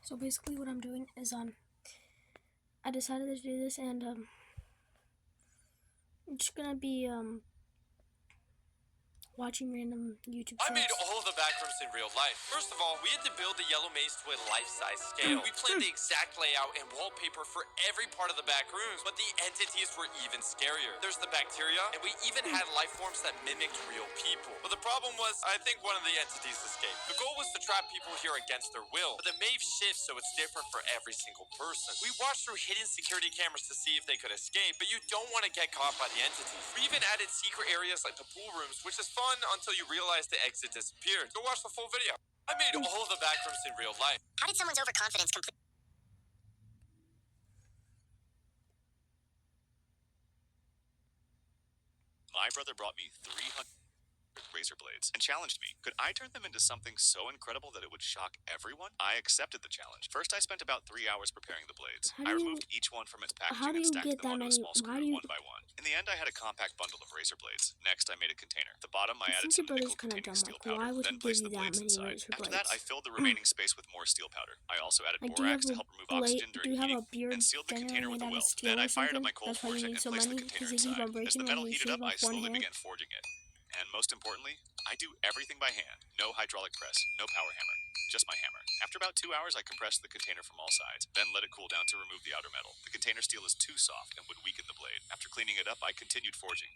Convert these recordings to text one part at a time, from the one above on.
So basically what I'm doing is I decided to do this, and I'm just gonna be watching random YouTube I made shorts. all the backrooms in real life. First of all, we had to build the yellow maze to a life-size scale. We planned the exact layout and wallpaper for every part of the back rooms, but the entities were even scarier. There's the bacteria, and we even had life forms that mimicked real people. But the problem was, I think one of the entities escaped. The goal was to trap people here against their will, but the maze shifts so it's different for every single person. We watched through hidden security cameras to see if they could escape, but you don't want to get caught by the entities. We even added secret areas like the pool rooms, which is fun until you realize the exit disappeared. Go watch the full video. I made all the backrooms in real life. How did someone's overconfidence complete? My brother brought me 300 razor blades and challenged me. Could I turn them into something so incredible that it would shock everyone? I accepted the challenge. First, I spent about 3 hours preparing the blades. I removed each one from its packaging and stacked them onto a small screw one by one. In the end, I had a compact bundle of razor blades. Next, I made a container. At the bottom, I added some nickel-containing steel powder, then placed the blades inside. After that, I filled the remaining space with more steel powder. I also added borax to help remove oxygen during heating, and sealed the container with a weld. Then I fired up my cold forge and placed the container inside. As the metal heated up, I slowly began forging it. And most importantly, I do everything by hand. No hydraulic press, no power hammer, just my hammer. After about 2 hours, I compressed the container from all sides, then let it cool down to remove the outer metal. The container steel is too soft and would weaken the blade. After cleaning it up, I continued forging.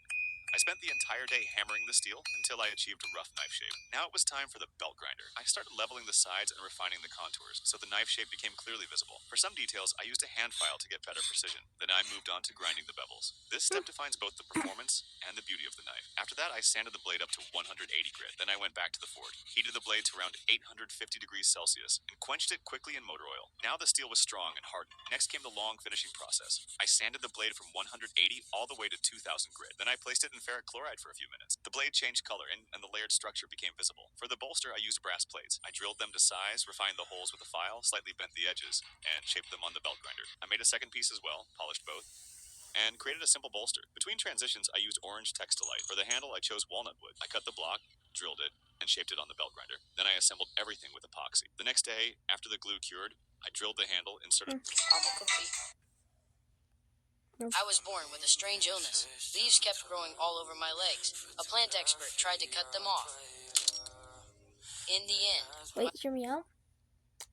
I spent the entire day hammering the steel until I achieved a rough knife shape. Now it was time for the belt grinder. I started leveling the sides and refining the contours, so the knife shape became clearly visible. For some details, I used a hand file to get better precision. Then I moved on to grinding the bevels. This step defines both the performance and the beauty of the knife. After that, I sanded the blade up to 180 grit. Then I went back to the forge, heated the blade to around 850 degrees Celsius, and quenched it quickly in motor oil. Now the steel was strong and hardened. Next came the long finishing process. I sanded the blade from 180 all the way to 2000 grit. Then I placed it in ferric chloride for a few minutes. The blade changed color and the layered structure became visible. For the bolster, I used brass plates. I drilled them to size, refined the holes with a file, slightly bent the edges, and shaped them on the belt grinder. I made a second piece as well, polished both, and created a simple bolster. Between transitions, I used orange Textilite. For the handle, I chose walnut wood. I cut the block, drilled it, and shaped it on the belt grinder. Then I assembled everything with epoxy. The next day, after the glue cured, I drilled the handle, inserted... I was born with a strange illness. Leaves kept growing all over my legs. A plant expert tried to cut them off. In the end... Wait, hear me out?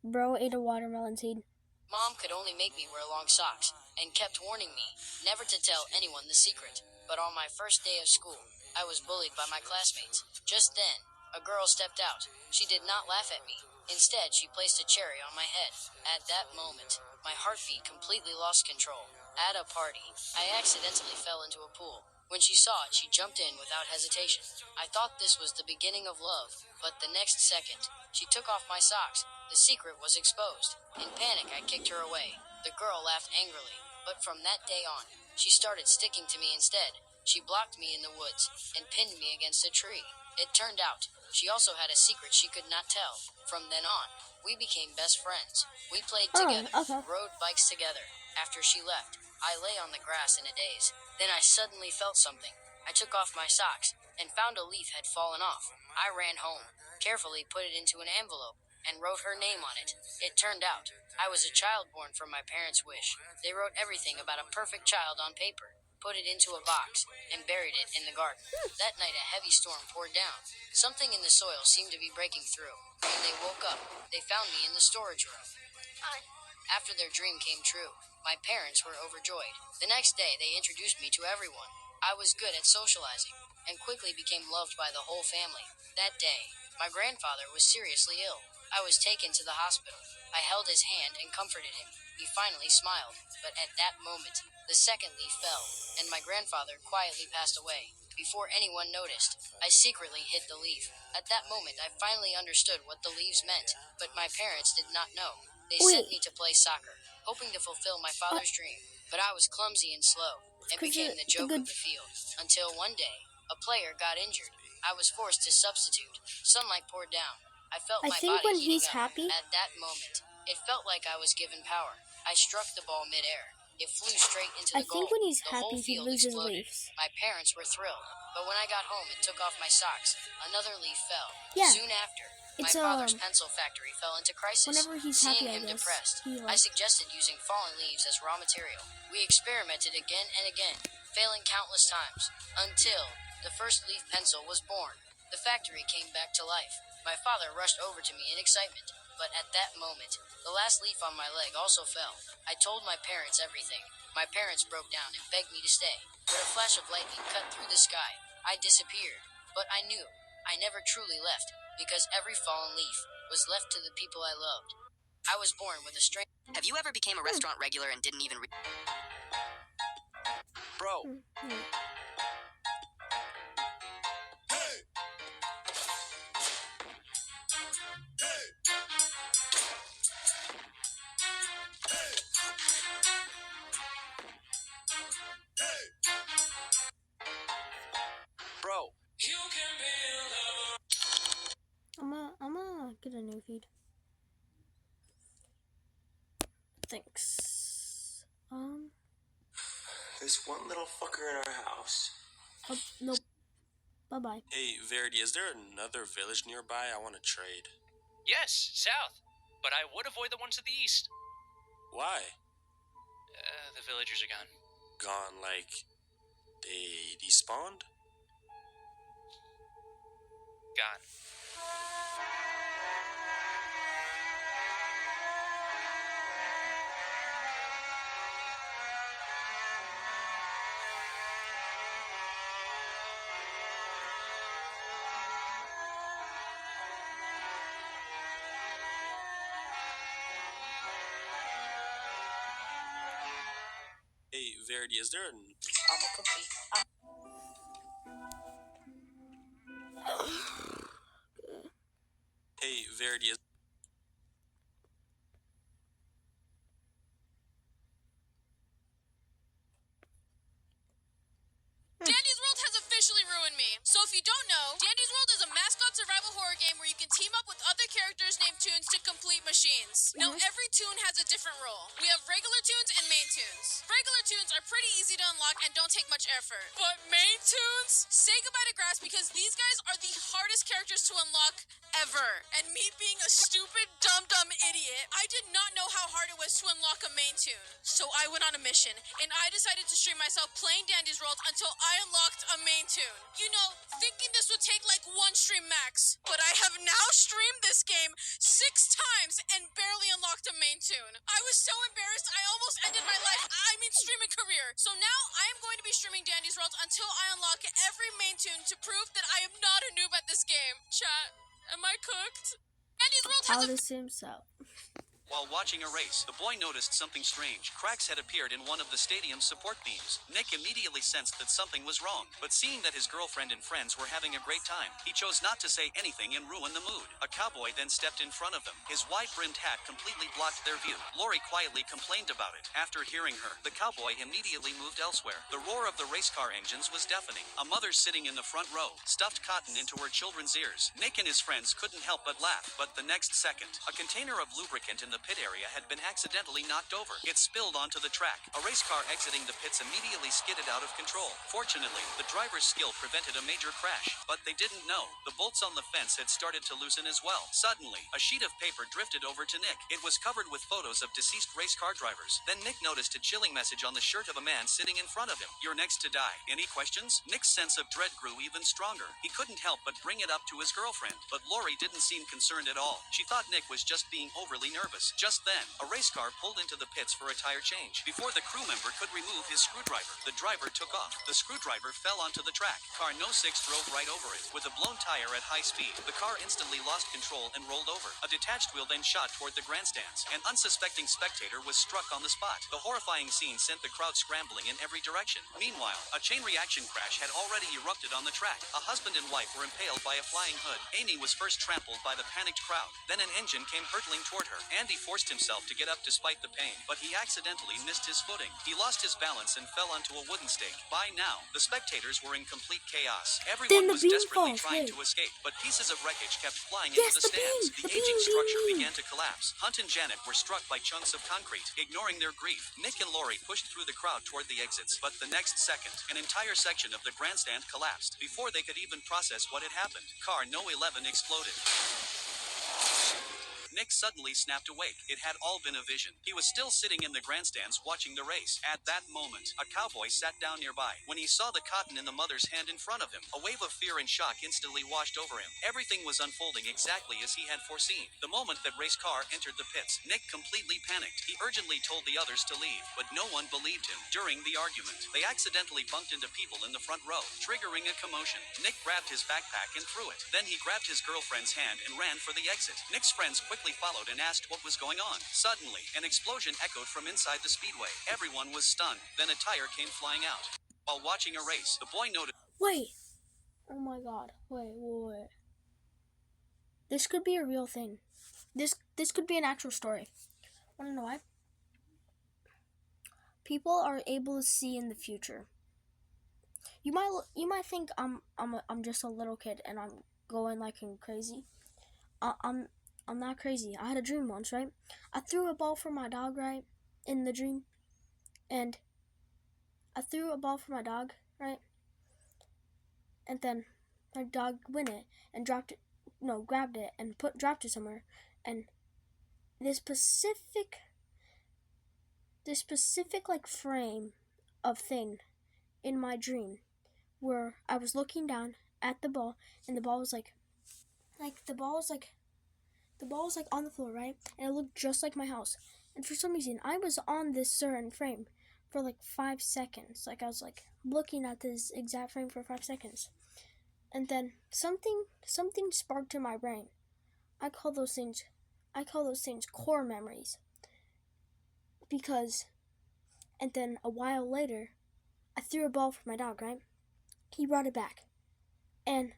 Bro ate a watermelon seed. Mom could only make me wear long socks, and kept warning me never to tell anyone the secret. But on my first day of school, I was bullied by my classmates. Just then, a girl stepped out. She did not laugh at me. Instead, she placed a cherry on my head. At that moment, my heartbeat completely lost control. At a party, I accidentally fell into a pool. When she saw it, she jumped in without hesitation. I thought this was the beginning of love, but the next second, she took off my socks. The secret was exposed. In panic, I kicked her away. The girl laughed angrily, but from that day on, she started sticking to me instead. She blocked me in the woods and pinned me against a tree. It turned out, she also had a secret she could not tell. From then on, we became best friends. We played together, rode bikes together. After she left, I lay on the grass in a daze. Then I suddenly felt something. I took off my socks and found a leaf had fallen off. I ran home, carefully put it into an envelope, and wrote her name on it. It turned out, I was a child born from my parents' wish. They wrote everything about a perfect child on paper, put it into a box, and buried it in the garden. That night a heavy storm poured down. Something in the soil seemed to be breaking through. When they woke up, they found me in the storage room. After their dream came true, my parents were overjoyed. The next day, they introduced me to everyone. I was good at socializing, and quickly became loved by the whole family. That day, my grandfather was seriously ill. I was taken to the hospital. I held his hand and comforted him. He finally smiled, but at that moment, the second leaf fell, and my grandfather quietly passed away. Before anyone noticed, I secretly hid the leaf. At that moment, I finally understood what the leaves meant, but my parents did not know. They sent me to play soccer, hoping to fulfill my father's dream, but I was clumsy and slow, and became the joke of the field. Until one day, a player got injured. I was forced to substitute. Sunlight poured down. I felt my body heating up. At that moment, it felt like I was given power. I struck the ball midair. It flew straight into the goal. When he's The whole happy, he field loses exploded. leaves. My parents were thrilled, but when I got home and took off my socks, another leaf fell. Yeah. Soon after, My It's father's pencil factory fell into crisis. whenever he's Seeing happy, I him guess. depressed, He I suggested using fallen leaves as raw material. We experimented again and again, failing countless times, until the first leaf pencil was born. The factory came back to life. My father rushed over to me in excitement, but at that moment, the last leaf on my leg also fell. I told my parents everything. My parents broke down and begged me to stay, but a flash of lightning cut through the sky. I disappeared, but I knew I never truly left, because every fallen leaf was left to the people I loved. I was born with a strange... Have you ever became a restaurant regular and didn't even Bro, bro. I'ma get a new feed. Thanks. This one little fucker in our house. Oh, nope. Bye-bye. Hey, Verity, is there another village nearby? I want to trade. Yes, south. But I would avoid the ones to the east. Why? The villagers are gone. Gone like they despawned? Gone. Hey, Verity, is there an... Hey, Verity, is... Dandy's World has officially ruined me. So if you don't know, Dandy's World is a mascot survival horror game where you can team up with other characters named Toons to complete machines. Now every Toon has a different role. We have regular Toons and main Toons. Regular Toons are pretty easy to unlock and don't take much effort. But main Toons? Say goodbye to Grass because these guys are the hardest characters to unlock ever. And me being a stupid, dumb idiot, I did not know how hard it was to unlock a main Toon. So I went on a mission, and I decided to stream myself playing Dandy's World until I unlocked a main Toon. You know, thinking this would take like one stream max. But I have now streamed this game 6 times and barely unlocked a main Toon. I was so embarrassed, I almost ended my life, streaming career. So now I am going to be streaming Dandy's World until I unlock every main Toon to prove that I am not a noob at this game. Chat, am I cooked? Dandy's World has How does himself? While watching a race, the boy noticed something strange. Cracks had appeared in one of the stadium's support beams. Nick immediately sensed that something was wrong, but seeing that his girlfriend and friends were having a great time, he chose not to say anything and ruin the mood. A cowboy then stepped in front of them. His wide-brimmed hat completely blocked their view. Lori quietly complained about it. After hearing her, the cowboy immediately moved elsewhere. The roar of the race car engines was deafening. A mother sitting in the front row stuffed cotton into her children's ears. Nick and his friends couldn't help but laugh, but the next second, a container of lubricant in the pit area had been accidentally knocked over. It spilled onto the track. A race car exiting the pits immediately skidded out of control. Fortunately, the driver's skill prevented a major crash, but they didn't know the bolts on the fence had started to loosen as well. Suddenly, a sheet of paper drifted over to Nick. It was covered with photos of deceased race car drivers. Then Nick noticed a chilling message on the shirt of a man sitting in front of him. "You're next to die. Any questions?" Nick's sense of dread grew even stronger. He couldn't help but bring it up to his girlfriend, but Lori didn't seem concerned at all. She thought Nick was just being overly nervous. Just then, a race car pulled into the pits for a tire change. Before the crew member could remove his screwdriver, the driver took off. The screwdriver fell onto the track. Car No. 6 drove right over it. With a blown tire at high speed, the car instantly lost control and rolled over. A detached wheel then shot toward the grandstands. An unsuspecting spectator was struck on the spot. The horrifying scene sent the crowd scrambling in every direction. Meanwhile, a chain reaction crash had already erupted on the track. A husband and wife were impaled by a flying hood. Amy was first trampled by the panicked crowd. Then an engine came hurtling toward her. Andy forced himself to get up despite the pain, but he accidentally missed his footing. He lost his balance and fell onto a wooden stake. By now, the spectators were in complete chaos. Everyone was desperately trying to escape, but pieces of wreckage kept flying into the stands. The aging structure began to collapse. Hunt and Janet were struck by chunks of concrete. Ignoring their grief, Nick and Lori pushed through the crowd toward the exits, but the next second, an entire section of the grandstand collapsed. Before they could even process what had happened, car No. 11 exploded. Nick suddenly snapped awake. It had all been a vision. He was still sitting in the grandstands watching the race. At that moment, a cowboy sat down nearby. When he saw the cotton in the mother's hand in front of him, a wave of fear and shock instantly washed over him. Everything was unfolding exactly as he had foreseen. The moment that race car entered the pits, Nick completely panicked. He urgently told the others to leave, but no one believed him. During the argument, they accidentally bumped into people in the front row, triggering a commotion. Nick grabbed his backpack and threw it. Then he grabbed his girlfriend's hand and ran for the exit. Nick's friends quickly followed and asked what was going on. Suddenly, an explosion echoed from inside the speedway. Everyone was stunned. Then a tire came flying out. While watching a race, the boy noticed... Wait. Oh my god. Wait. This could be a real thing. This could be an actual story. Wanna know why? People are able to see in the future. You might think I'm just a little kid and I'm going like crazy. I'm not crazy. I had a dream once, right? I threw a ball for my dog, right? In the dream. And I threw a ball for my dog, right? And then my dog went it and grabbed it and dropped it somewhere. And this specific like frame of thing in my dream where I was looking down at the ball and the ball was like on the floor, right? And it looked just like my house. And for some reason I was on this certain frame for like 5 seconds. Like I was like looking at this exact frame for 5 seconds. And then something sparked in my brain. I call those things core memories. And then a while later, I threw a ball for my dog, right? He brought it back. And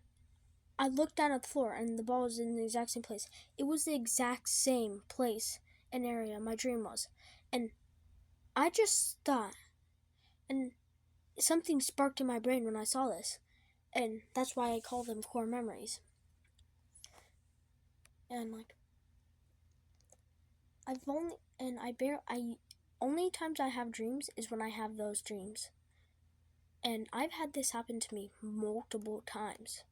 I looked down at the floor and the ball was in the exact same place. It was the exact same place and area my dream was. And I just thought, and something sparked in my brain when I saw this. And that's why I call them core memories. And like, only times I have dreams is when I have those dreams. And I've had this happen to me multiple times.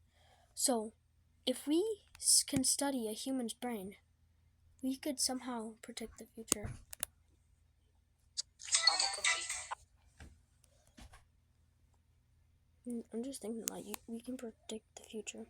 So, if we can study a human's brain, we could somehow predict the future. I'm just thinking like we can predict the future.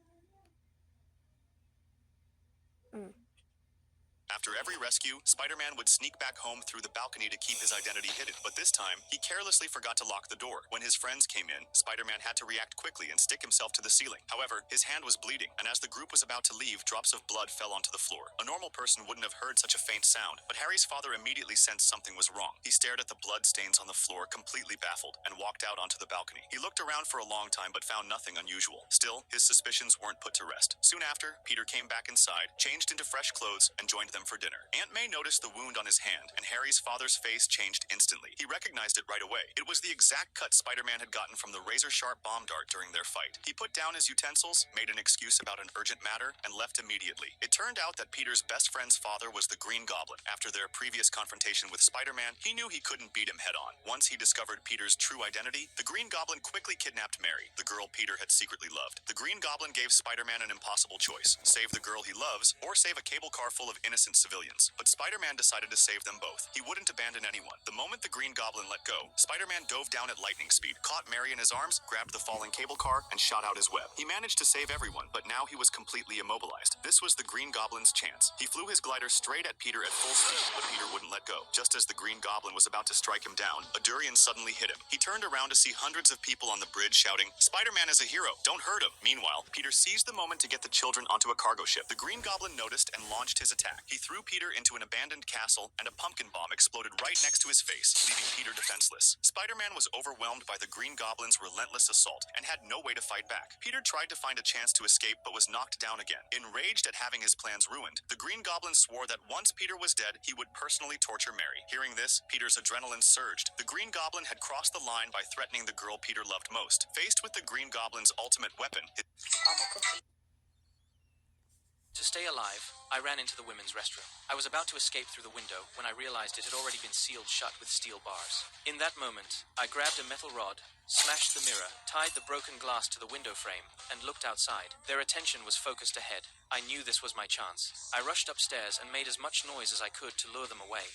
After every rescue, Spider-Man would sneak back home through the balcony to keep his identity hidden. But this time, he carelessly forgot to lock the door. When his friends came in, Spider-Man had to react quickly and stick himself to the ceiling. However, his hand was bleeding, and as the group was about to leave, drops of blood fell onto the floor. A normal person wouldn't have heard such a faint sound, but Harry's father immediately sensed something was wrong. He stared at the blood stains on the floor, completely baffled, and walked out onto the balcony. He looked around for a long time but found nothing unusual. Still, his suspicions weren't put to rest. Soon after, Peter came back inside, changed into fresh clothes, and joined them for dinner. Aunt May noticed the wound on his hand, and Harry's father's face changed instantly. He recognized it right away. It was the exact cut Spider-Man had gotten from the razor-sharp bomb dart during their fight. He put down his utensils, made an excuse about an urgent matter, and left immediately. It turned out that Peter's best friend's father was the Green Goblin. After their previous confrontation with Spider-Man, he knew he couldn't beat him head-on. Once he discovered Peter's true identity, the Green Goblin quickly kidnapped Mary, the girl Peter had secretly loved. The Green Goblin gave Spider-Man an impossible choice: save the girl he loves, or save a cable car full of innocent civilians. But Spider-Man decided to save them both. He wouldn't abandon anyone. The moment the Green Goblin let go, Spider-Man dove down at lightning speed, caught Mary in his arms, grabbed the falling cable car, and shot out his web. He managed to save everyone, but now he was completely immobilized. This was the Green Goblin's chance. He flew his glider straight at Peter at full speed, but Peter wouldn't let go. Just as the Green Goblin was about to strike him down, a durian suddenly hit him. He turned around to see hundreds of people on the bridge shouting, "Spider-Man is a hero, don't hurt him." Meanwhile, Peter seized the moment to get the children onto a cargo ship. The Green Goblin noticed and launched his attack. He threw Peter into an abandoned castle, and a pumpkin bomb exploded right next to his face, leaving Peter defenseless. Spider-Man was overwhelmed by the Green Goblin's relentless assault and had no way to fight back. Peter tried to find a chance to escape but was knocked down again. Enraged at having his plans ruined, the Green Goblin swore that once Peter was dead, he would personally torture Mary. Hearing this, Peter's adrenaline surged. The Green Goblin had crossed the line by threatening the girl Peter loved most. Faced with the Green Goblin's ultimate weapon, To stay alive, I ran into the women's restroom. I was about to escape through the window when I realized it had already been sealed shut with steel bars. In that moment, I grabbed a metal rod, smashed the mirror, tied the broken glass to the window frame, and looked outside. Their attention was focused ahead. I knew this was my chance. I rushed upstairs and made as much noise as I could to lure them away.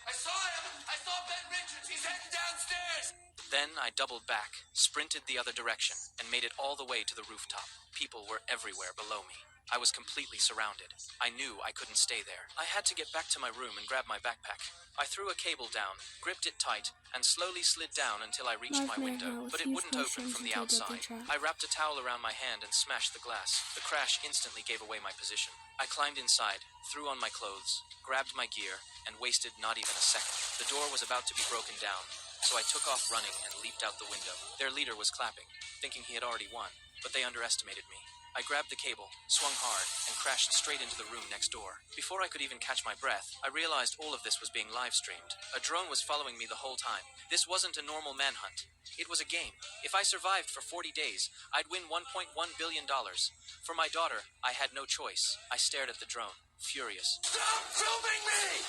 I saw him! I saw Ben Richards! He's heading downstairs! Then I doubled back, sprinted the other direction, and made it all the way to the rooftop. People were everywhere below me. I was completely surrounded. I knew I couldn't stay there. I had to get back to my room and grab my backpack. I threw a cable down, gripped it tight, and slowly slid down until I reached my window, but it wouldn't open from the outside. I wrapped a towel around my hand and smashed the glass. The crash instantly gave away my position. I climbed inside, threw on my clothes, grabbed my gear, and wasted not even a second. The door was about to be broken down, so I took off running and leaped out the window. Their leader was clapping, thinking he had already won, but they underestimated me. I grabbed the cable, swung hard, and crashed straight into the room next door. Before I could even catch my breath, I realized all of this was being live-streamed. A drone was following me the whole time. This wasn't a normal manhunt. It was a game. If I survived for 40 days, I'd win $1.1 billion. For my daughter, I had no choice. I stared at the drone, furious. Stop filming me!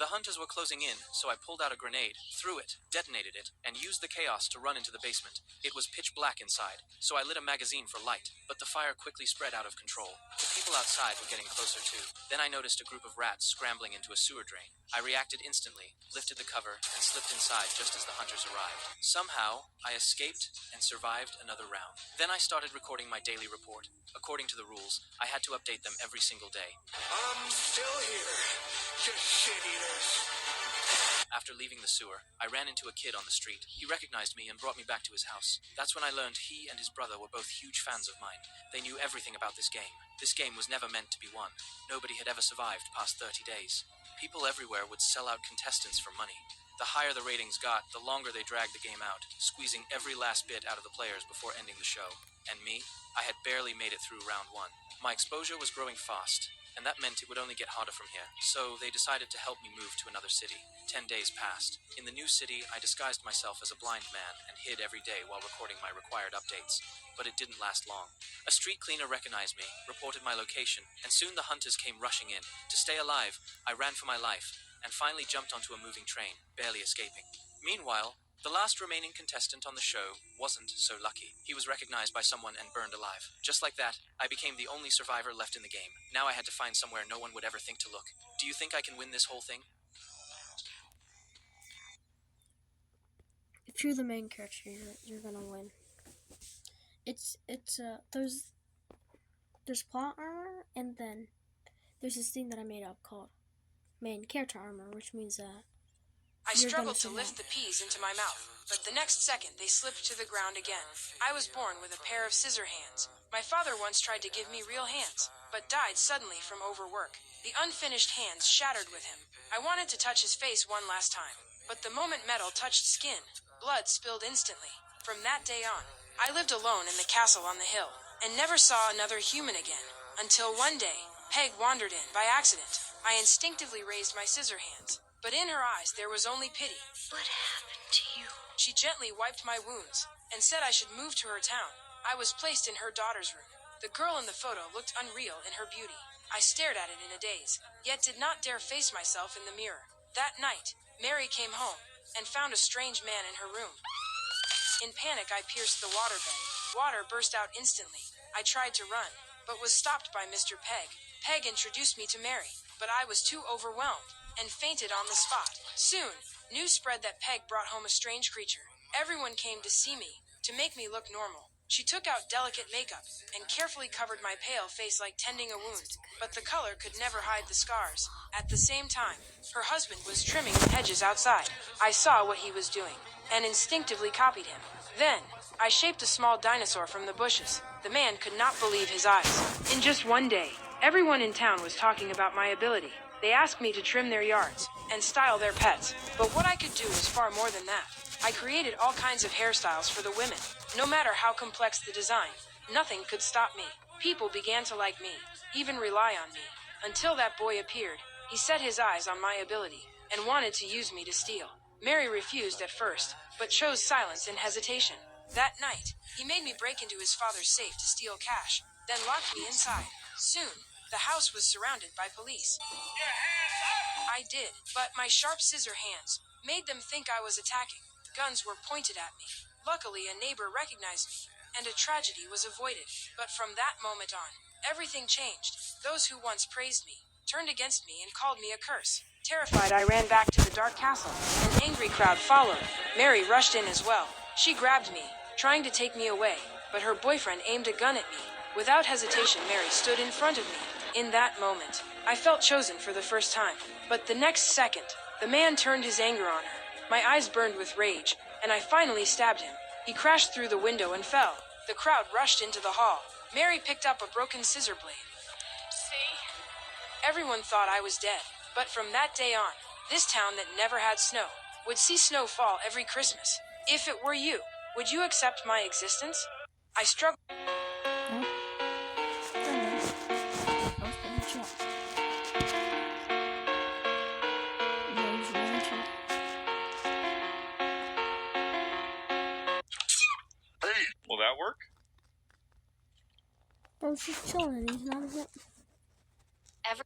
The hunters were closing in, so I pulled out a grenade, threw it, detonated it, and used the chaos to run into the basement. It was pitch black inside, so I lit a magazine for light, but the fire quickly spread out of control. The people outside were getting closer too. Then I noticed a group of rats scrambling into a sewer drain. I reacted instantly, lifted the cover, and slipped inside just as the hunters arrived. Somehow, I escaped and survived another round. Then I started recording my daily report. According to the rules, I had to update them every single day. I'm still here. You shit eaters. After leaving the sewer, I ran into a kid on the street. He recognized me and brought me back to his house. That's when I learned he and his brother were both huge fans of mine. They knew everything about this game. This game was never meant to be won. Nobody had ever survived past 30 days. People everywhere would sell out contestants for money. The higher the ratings got, the longer they dragged the game out, squeezing every last bit out of the players before ending the show. And me? I had barely made it through round one. My exposure was growing fast, and that meant it would only get harder from here. So they decided to help me move to another city. 10 days passed. In the new city, I disguised myself as a blind man and hid every day while recording my required updates. But it didn't last long. A street cleaner recognized me, reported my location, and soon the hunters came rushing in. To stay alive, I ran for my life, and finally jumped onto a moving train, barely escaping. Meanwhile, the last remaining contestant on the show wasn't so lucky. He was recognized by someone and burned alive. Just like that, I became the only survivor left in the game. Now I had to find somewhere no one would ever think to look. Do you think I can win this whole thing? If you're the main character, you're gonna win. There's plot armor, and then there's this thing that I made up called main character armor, which means I struggled to lift the peas into my mouth, but the next second they slipped to the ground again. I was born with a pair of scissor hands. My father once tried to give me real hands, but died suddenly from overwork. The unfinished hands shattered with him. I wanted to touch his face one last time, but the moment metal touched skin, blood spilled instantly. From that day on, I lived alone in the castle on the hill, and never saw another human again, until one day, Peg wandered in by accident. I instinctively raised my scissor hands, but in her eyes there was only pity. What happened to you? She gently wiped my wounds and said I should move to her town. I was placed in her daughter's room. The girl in the photo looked unreal in her beauty. I stared at it in a daze, yet did not dare face myself in the mirror. That night, Mary came home and found a strange man in her room. In panic, I pierced the waterbed. Water burst out instantly. I tried to run, but was stopped by Mr. Peg. Peg introduced me to Mary, but I was too overwhelmed and fainted on the spot. Soon, news spread that Peg brought home a strange creature. Everyone came to see me, to make me look normal. She took out delicate makeup and carefully covered my pale face like tending a wound, but the color could never hide the scars. At the same time, her husband was trimming the hedges outside. I saw what he was doing and instinctively copied him. Then, I shaped a small dinosaur from the bushes. The man could not believe his eyes. In just one day, everyone in town was talking about my ability. They asked me to trim their yards and style their pets, but what I could do was far more than that. I created all kinds of hairstyles for the women. No matter how complex the design, nothing could stop me. People began to like me, even rely on me. Until that boy appeared, he set his eyes on my ability and wanted to use me to steal. Mary refused at first, but chose silence and hesitation. That night, he made me break into his father's safe to steal cash. then locked me inside. Soon, the house was surrounded by police. I did, but my sharp scissor hands made them think I was attacking. Guns were pointed at me. Luckily, a neighbor recognized me, and a tragedy was avoided. But from that moment on, everything changed. Those who once praised me turned against me and called me a curse. Terrified, I ran back to the dark castle. An angry crowd followed. Mary rushed in as well. She grabbed me, trying to take me away, but her boyfriend aimed a gun at me. Without hesitation, Mary stood in front of me. In that moment, I felt chosen for the first time. But the next second, the man turned his anger on her. My eyes burned with rage, and I finally stabbed him. He crashed through the window and fell. The crowd rushed into the hall. Mary picked up a broken scissor blade. See? Everyone thought I was dead. But from that day on, this town that never had snow would see snow fall every Christmas. If it were you, would you accept my existence? I struggled. Will that work? Bro, she's chilling. He's not a... Every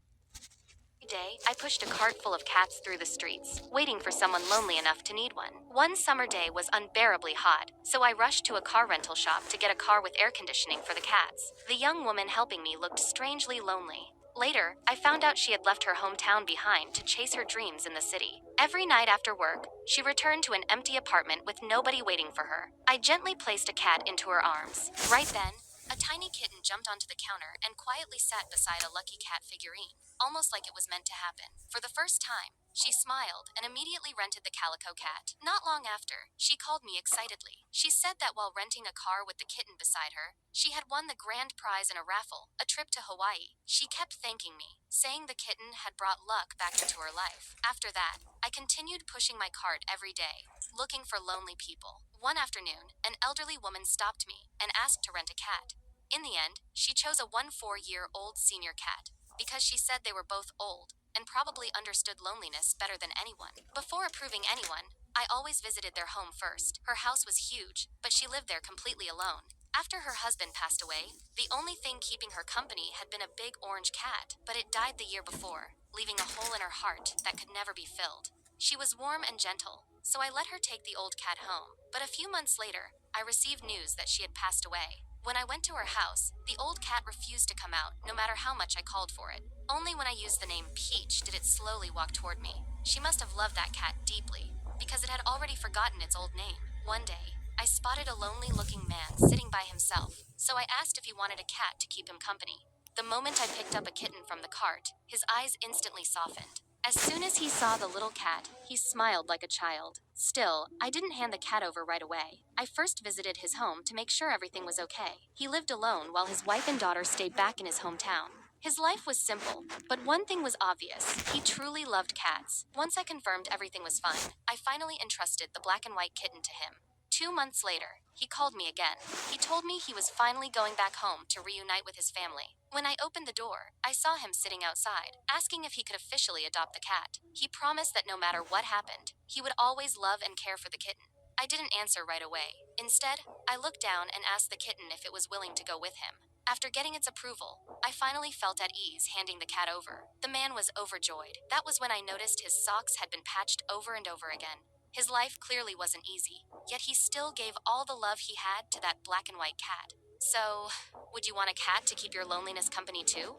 day, I pushed a cart full of cats through the streets, waiting for someone lonely enough to need one. One summer day was unbearably hot, so I rushed to a car rental shop to get a car with air conditioning for the cats. The young woman helping me looked strangely lonely. Later, I found out she had left her hometown behind to chase her dreams in the city. Every night after work, she returned to an empty apartment with nobody waiting for her. I gently placed a cat into her arms. Right then, a tiny kitten jumped onto the counter and quietly sat beside a Lucky Cat figurine, almost like it was meant to happen. For the first time, she smiled and immediately rented the calico cat. Not long after, she called me excitedly. She said that while renting a car with the kitten beside her, she had won the grand prize in a raffle, a trip to Hawaii. She kept thanking me, saying the kitten had brought luck back into her life. After that, I continued pushing my cart every day, looking for lonely people. One afternoon, an elderly woman stopped me and asked to rent a cat. In the end, she chose a 14-year-old senior cat because she said they were both old and probably understood loneliness better than anyone. Before approving anyone, I always visited their home first. Her house was huge, but she lived there completely alone. After her husband passed away, the only thing keeping her company had been a big orange cat, but it died the year before, leaving a hole in her heart that could never be filled. She was warm and gentle, so I let her take the old cat home. But a few months later, I received news that she had passed away. When I went to her house, the old cat refused to come out, no matter how much I called for it. Only when I used the name Peach did it slowly walk toward me. She must have loved that cat deeply, because it had already forgotten its old name. One day, I spotted a lonely-looking man sitting by himself, so I asked if he wanted a cat to keep him company. The moment I picked up a kitten from the cart, his eyes instantly softened. As soon as he saw the little cat, he smiled like a child. Still, I didn't hand the cat over right away. I first visited his home to make sure everything was okay. He lived alone while his wife and daughter stayed back in his hometown. His life was simple, but one thing was obvious. He truly loved cats. Once I confirmed everything was fine, I finally entrusted the black and white kitten to him. 2 months later, he called me again. He told me he was finally going back home to reunite with his family. When I opened the door, I saw him sitting outside, asking if he could officially adopt the cat. He promised that no matter what happened, he would always love and care for the kitten. I didn't answer right away. Instead, I looked down and asked the kitten if it was willing to go with him. After getting its approval, I finally felt at ease handing the cat over. The man was overjoyed. That was when I noticed his socks had been patched over and over again. His life clearly wasn't easy, yet he still gave all the love he had to that black and white cat. So, would you want a cat to keep your loneliness company too?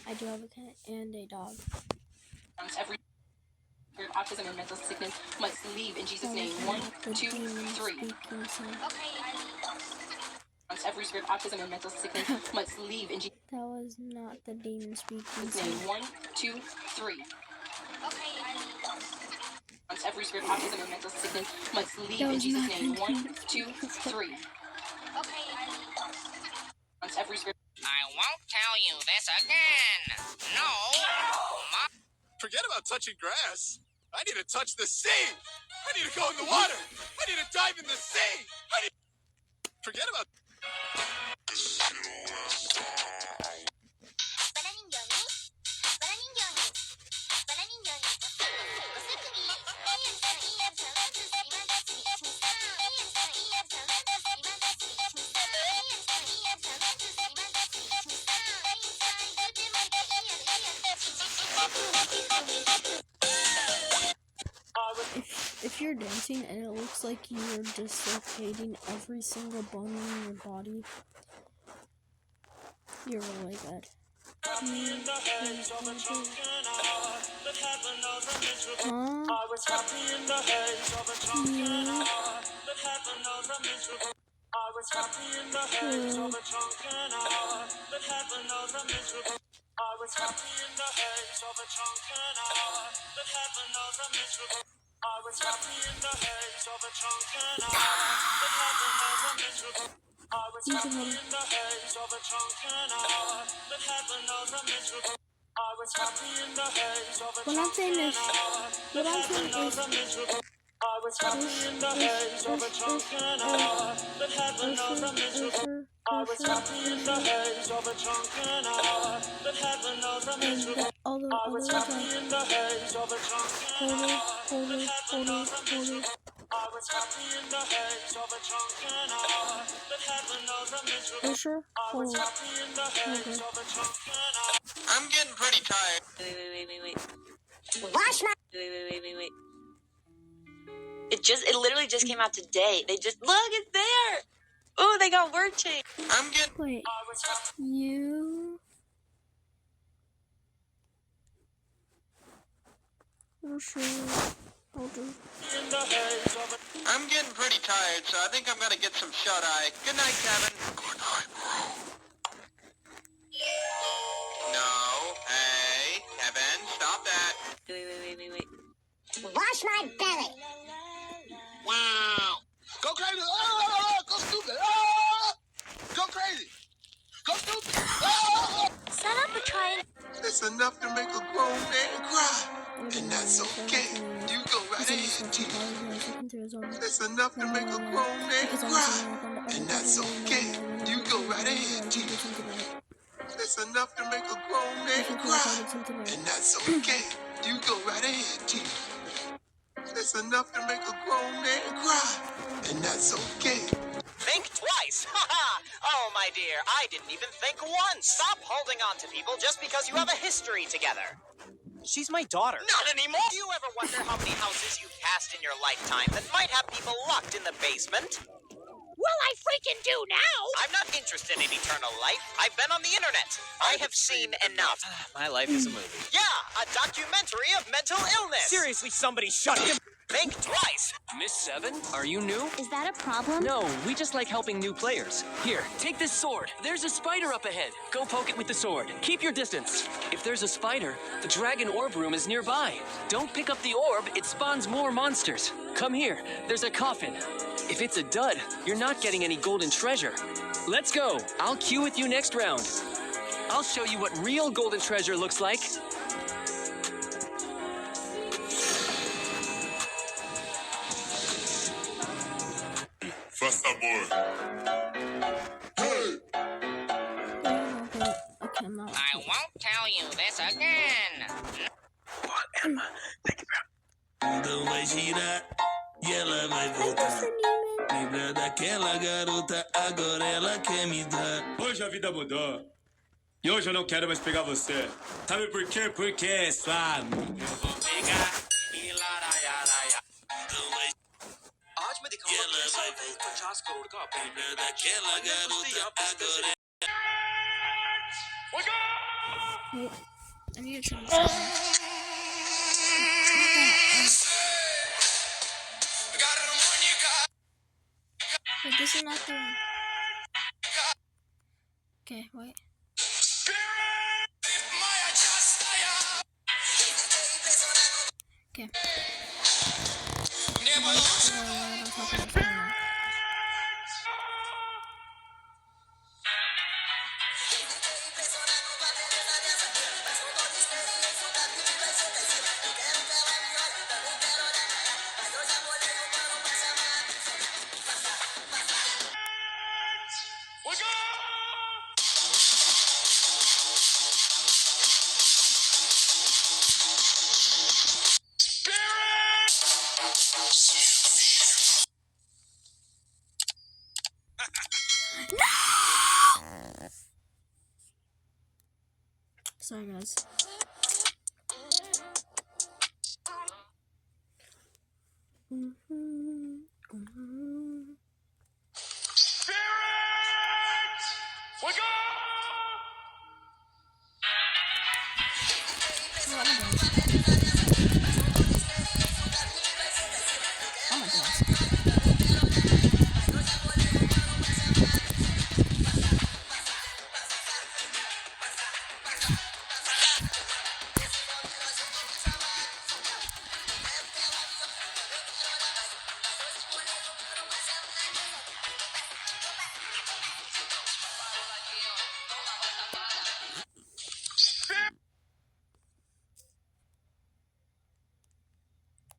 I do have a cat and a dog. Every autism and mental sickness must leave in Jesus' name. 1, 2, 3. Every spirit of autism and mental sickness must leave in Jesus' That was not the demon speaking. name. 1, 2, 3. Every spirit of autism and mental sickness must leave in Jesus' name. 1, 2, 3. Every spirit. I won't tell you this again. No. Forget about touching grass. I need to touch the sea. I need to go in the water. I need to dive in the sea. Forget about... If you're dancing and it looks like you're dislocating every single bone in your body, you're really good. Huh? What I'm saying is, all the others are sure? I'm getting pretty tired. Wait. Wash my. Wait. It literally just came out today. They just look, it's there. Oh, they got word change. I'm getting. Wait, you. Sure. I'm getting pretty tired, so I think I'm gonna get some shut-eye. Good night, Kevin. Good night, bro. No, hey, Kevin, stop that. Wait. Wash my belly. Wow. Go crazy. Oh, go stupid. Oh, go crazy. Go stupid. Oh. Set up a triangle. It's enough to make a grown man cry. And that's okay. You go right ahead, T. It's enough to make a grown man cry. And that's okay. You go right ahead, T. It's enough to make a grown man cry. And that's okay. You go right ahead, T. It's enough to make a grown man cry. And that's okay. Think twice! Haha! Oh, my dear, I didn't even think once! Stop holding on to people just because you have a history together. She's my daughter. Not anymore! Do you ever wonder how many houses you've passed in your lifetime that might have people locked in the basement? Well, I freaking do now. I'm not interested in eternal life. I've been on the internet. I have seen enough. My life is a movie. Yeah, a documentary of mental illness. Seriously, somebody shut him. Think twice. Miss Seven, are you new? Is that a problem? No, we just like helping new players. Here, take this sword. There's a spider up ahead. Go poke it with the sword. Keep your distance. If there's a spider, the dragon orb room is nearby. Don't pick up the orb, it spawns more monsters. Come here, there's a coffin. If it's a dud, you're not getting any golden treasure. Let's go. I'll queue with you next round. I'll show you what real golden treasure looks like. Faça amor. Hey! I won't tell you this again. Emma, Então vai girar e ela vai voltar. Lembra daquela garota, agora ela quer me dar. Hoje a vida mudou. E hoje eu não quero mais pegar você. Sabe por quê? Porque é sua amiga. Eu vou pegar e laraiaraia. Então vai. आज मैं दिखाऊंगा कैसे 50 करोड़ का Lembra daquela garota, agora. Wait, I need to turn this on. Wait, this is not the one. Okay, wait. Okay. Sorry, guys. Wake up!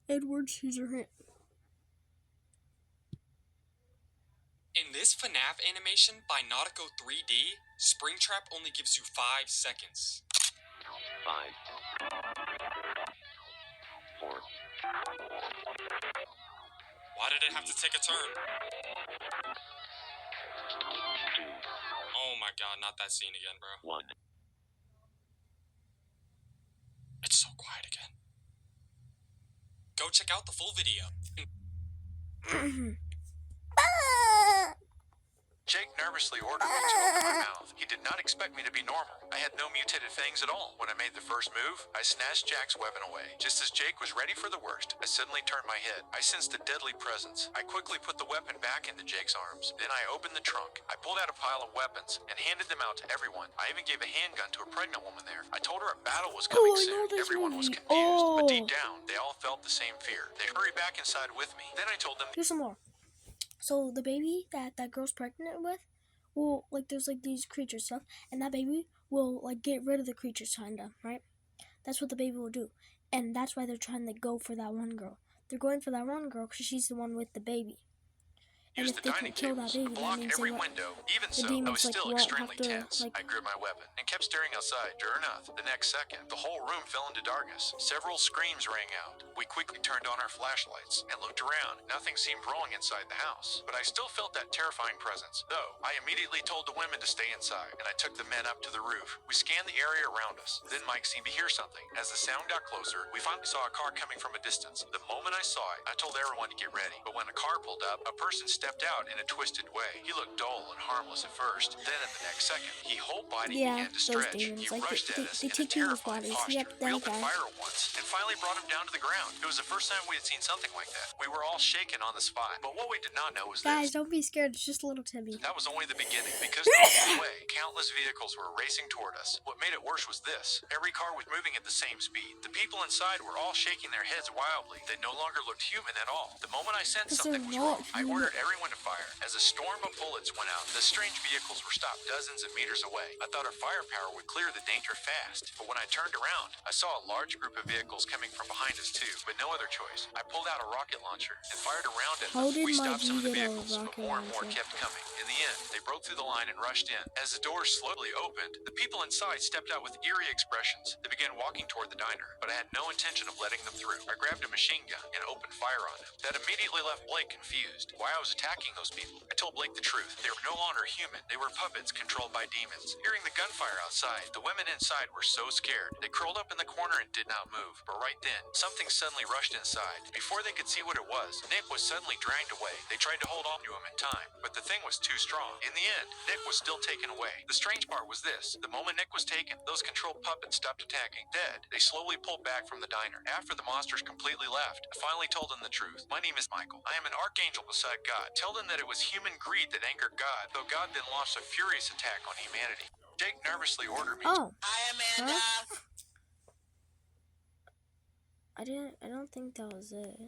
Edward Scissorhands. In this FNAF animation by Nautico 3D, Springtrap only gives you 5 seconds. 5, 4. Why did it have to take a turn? Oh my god, not that scene again, bro. 1. It's so quiet again. Go check out the full video. Jake nervously ordered me to open my mouth. He did not expect me to be normal. I had no mutated fangs at all. When I made the first move, I snatched Jack's weapon away. Just as Jake was ready for the worst, I suddenly turned my head. I sensed a deadly presence. I quickly put the weapon back into Jake's arms. Then I opened the trunk. I pulled out a pile of weapons and handed them out to everyone. I even gave a handgun to a pregnant woman there. I told her a battle was coming soon. Everyone was confused, but deep down, they all felt the same fear. They hurried back inside with me. Then I told them... Here's some more. So the baby that girl's pregnant with, will, like, there's like these creatures stuff, and that baby will like get rid of the creatures, kinda, right? That's what the baby will do, and that's why they're trying to go for that one girl. They're going for that one girl because she's the one with the baby. And Use if the they dining can kill that tables, baby, that block means every they window. Even the so, I demons, was like, still won't extremely have to, tense. like- I gripped my weapon and kept staring outside. Sure enough, the next second, the whole room fell into darkness. Several screams rang out. We quickly turned on our flashlights and looked around. Nothing seemed wrong inside the house, but I still felt that terrifying presence. Though, I immediately told the women to stay inside, and I took the men up to the roof. We scanned the area around us. Then Mike seemed to hear something. As the sound got closer, we finally saw a car coming from a distance. The moment I saw it, I told everyone to get ready. But when the car pulled up, a person stepped out in a twisted way. He looked dull and harmless at first. Then at the next second, he whole body began to those stretch. demons, He like, rushed they at us take in a people's terrifying bodies. posture, Yep, that wheeled the guy. fire once, and finally brought him down to the ground. It was the first time we had seen something like that. We were all shaken on the spot. But what we did not know was Guys, this. don't be scared. It's just a little Timmy. That was only the beginning, because along the way, countless vehicles were racing toward us. What made it worse was this. Every car was moving at the same speed. The people inside were all shaking their heads wildly. They no longer looked human at all. The moment I sensed Because something they're was wrong, not I human. ordered everyone to fire. As a storm of bullets went out, the strange vehicles were stopped dozens of meters away. I thought our firepower would clear the danger fast, but when I turned around, I saw a large group of vehicles coming from behind us too, but no other choice. I pulled out a rocket launcher and fired around at How them. did We my stopped some of the G get a vehicles, but rocket more and more launcher? kept coming. In the end, they broke through the line and rushed in. As the doors slowly opened, the people inside stepped out with eerie expressions. They began walking toward the diner, but I had no intention of letting them through. I grabbed a machine gun and opened fire on them. That immediately left Blake confused. Why I was attacking those people? I told Blake the truth. They were no longer human. They were puppets controlled by demons. Hearing the gunfire outside, the women inside were so scared. They curled up in the corner and did not move. But right then, something suddenly rushed inside. Before they could see what it was, Nick was suddenly dragged away. They tried to hold on to him in time, but the thing was too strong. In the end, Nick was still taken away. The strange part was this. The moment Nick was taken, those controlled puppets stopped attacking. Dead, they slowly pulled back from the diner. After the monsters completely left, I finally told them the truth. My name is Michael. I am an archangel beside God. Tell them that it was human greed that angered God, though God then launched a furious attack on humanity. Jake nervously ordered me. Oh. Hi, Amanda. Huh? I don't think that was it.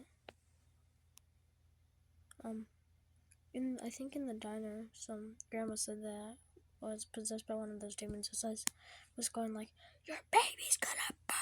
I think in the diner, some grandma said that was possessed by one of those demons. So was going like, "Your baby's gonna burn."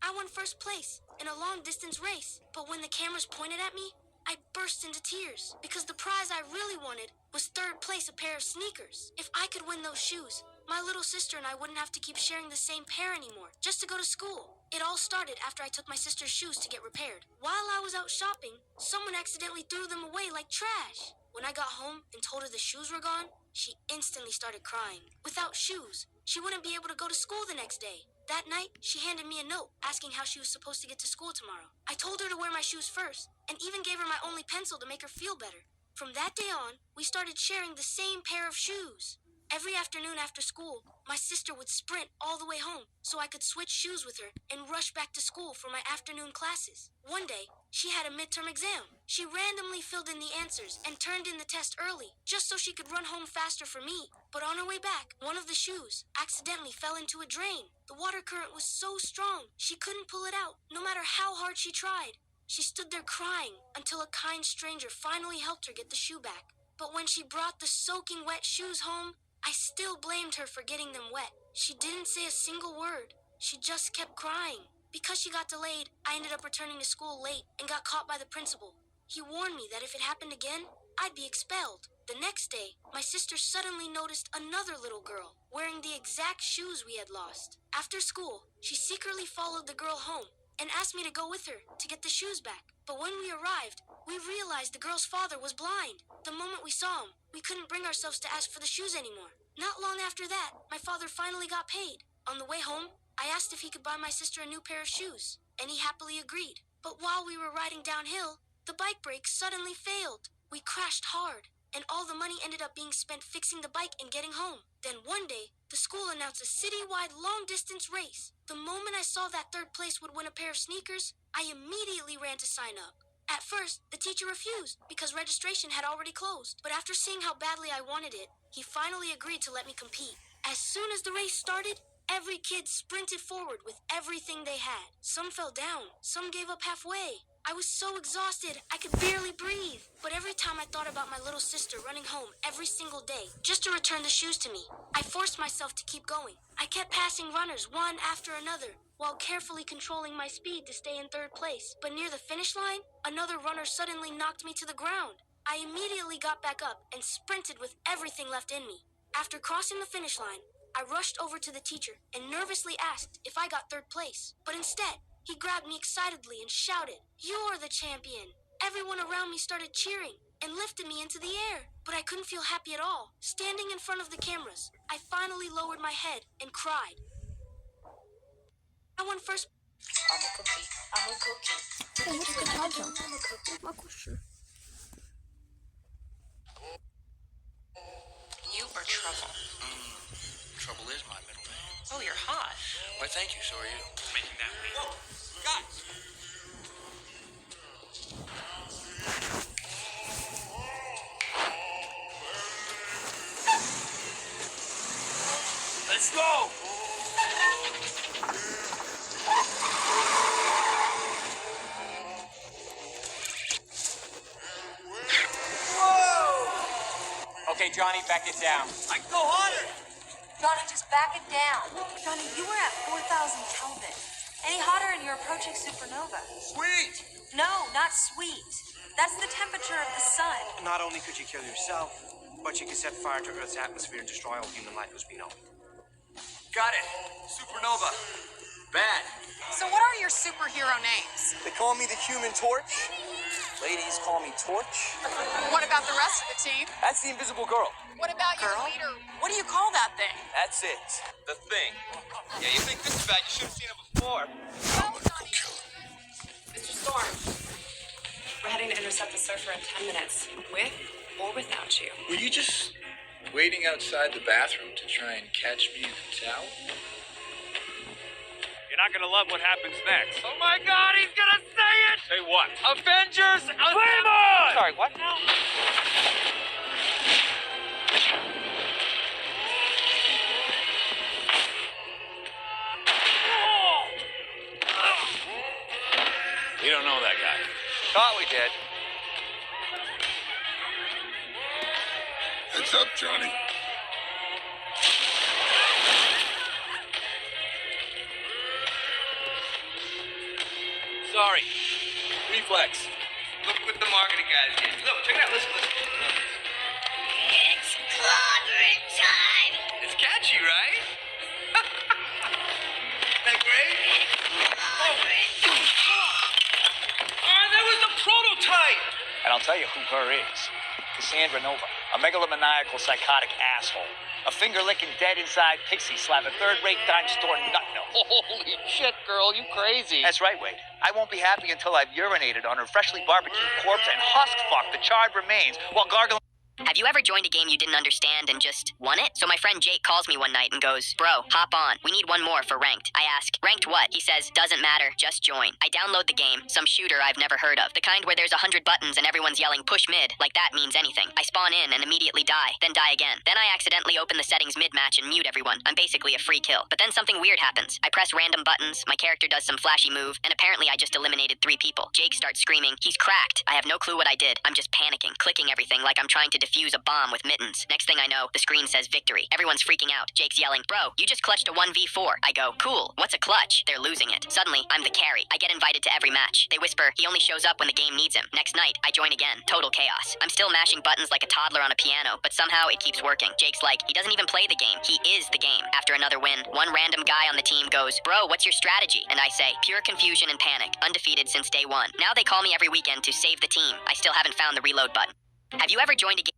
I won first place in a long distance race, but when the cameras pointed at me, I burst into tears because the prize I really wanted was third place, a pair of sneakers. If I could win those shoes, my little sister and I wouldn't have to keep sharing the same pair anymore, just to go to school. It all started after I took my sister's shoes to get repaired. While I was out shopping, someone accidentally threw them away like trash. When I got home and told her the shoes were gone, she instantly started crying. Without shoes, she wouldn't be able to go to school the next day. That night, she handed me a note asking how she was supposed to get to school tomorrow. I told her to wear my shoes first, and even gave her my only pencil to make her feel better. From that day on, we started sharing the same pair of shoes. Every afternoon after school, my sister would sprint all the way home so I could switch shoes with her and rush back to school for my afternoon classes. One day, she had a midterm exam. She randomly filled in the answers and turned in the test early just so she could run home faster for me. But on her way back, one of the shoes accidentally fell into a drain. The water current was so strong, she couldn't pull it out, no matter how hard she tried. She stood there crying until a kind stranger finally helped her get the shoe back. But when she brought the soaking wet shoes home, I still blamed her for getting them wet. She didn't say a single word. She just kept crying. Because she got delayed, I ended up returning to school late and got caught by the principal. He warned me that if it happened again, I'd be expelled. The next day, my sister suddenly noticed another little girl wearing the exact shoes we had lost. After school, she secretly followed the girl home and asked me to go with her to get the shoes back. But when we arrived, we realized the girl's father was blind. The moment we saw him, we couldn't bring ourselves to ask for the shoes anymore. Not long after that, my father finally got paid. On the way home, I asked if he could buy my sister a new pair of shoes, and he happily agreed. But while we were riding downhill, the bike brake suddenly failed. We crashed hard, and all the money ended up being spent fixing the bike and getting home. Then one day, the school announced a citywide long-distance race. The moment I saw that third place would win a pair of sneakers, I immediately ran to sign up. At first, the teacher refused because registration had already closed. But after seeing how badly I wanted it, he finally agreed to let me compete. As soon as the race started, every kid sprinted forward with everything they had. Some fell down, some gave up halfway. I was so exhausted, I could barely breathe. But every time I thought about my little sister running home every single day just to return the shoes to me, I forced myself to keep going. I kept passing runners one after another while carefully controlling my speed to stay in third place. But near the finish line, another runner suddenly knocked me to the ground. I immediately got back up and sprinted with everything left in me. After crossing the finish line, I rushed over to the teacher and nervously asked if I got third place. But instead, he grabbed me excitedly and shouted, "You're the champion!" Everyone around me started cheering and lifted me into the air. But I couldn't feel happy at all. Standing in front of the cameras, I finally lowered my head and cried. I won first. I'm a cookie. I'm a cookie. Hey, what's the title? My question. You are trouble. Trouble is my middle name. Oh, you're hot. Why, thank you. So are you. Making that leap. Whoa, guys! Let's go! Okay, Johnny, back it down. I can go harder! Johnny, just back it down. Johnny, you were at 4,000 Kelvin. Any hotter and you're approaching supernova. Sweet! No, not sweet. That's the temperature of the sun. Not only could you kill yourself, but you could set fire to Earth's atmosphere and destroy all human life as we know it. Got it. Supernova. Bad. So what are your superhero names? They call me the Human Torch. Ladies call me Torch. What about the rest of the team? That's the Invisible Girl. What about your leader? What do you call that thing? That's it. The Thing. Yeah, you think this is bad? You should have seen it before. Mr. Storm, we're heading to intercept the surfer in 10 minutes, with or without you. Were you just waiting outside the bathroom to try and catch me in a towel? You're not gonna love what happens next. Oh my god, he's gonna say it! Say what? Avengers! Flame on! Sorry, what now? You don't know that guy. Thought we did. Heads up, Johnny. Sorry. Reflex. Look what the marketing guys did. Look, check it out. Listen. It's clobbering time! It's catchy, right? Isn't that great? That was the prototype! And I'll tell you who her is. Cassandra Nova, a megalomaniacal psychotic asshole. A finger-licking, dead-inside, pixie-slapping, third-rate dime store nut-no. Holy shit, girl, you crazy. That's right, Wade. I won't be happy until I've urinated on her freshly barbecued corpse and husk-fucked the charred remains while gargling... Have you ever joined a game you didn't understand and just won it? So my friend Jake calls me one night and goes, "Bro, hop on. We need one more for ranked." I ask, "Ranked what?" He says, "Doesn't matter. Just join." I download the game, some shooter I've never heard of. The kind where there's 100 buttons and everyone's yelling push mid, like that means anything. I spawn in and immediately die, then die again. Then I accidentally open the settings mid-match and mute everyone. I'm basically a free kill. But then something weird happens. I press random buttons, my character does some flashy move, and apparently I just eliminated 3 people. Jake starts screaming, "He's cracked." I have no clue what I did. I'm just panicking, clicking everything like I'm trying to defuse a bomb with mittens. Next thing I know, the screen says victory. Everyone's freaking out. Jake's yelling, "Bro, you just clutched a 1v4. I go, "Cool. What's a clutch?" They're losing it. Suddenly, I'm the carry. I get invited to every match. They whisper, "He only shows up when the game needs him." Next night, I join again. Total chaos. I'm still mashing buttons like a toddler on a piano, but somehow it keeps working. Jake's like, he doesn't even play the game. He is the game. After another win, one random guy on the team goes, "Bro, what's your strategy?" And I say, "Pure confusion and panic. Undefeated since day one." Now they call me every weekend to save the team. I still haven't found the reload button. Have you ever joined a game?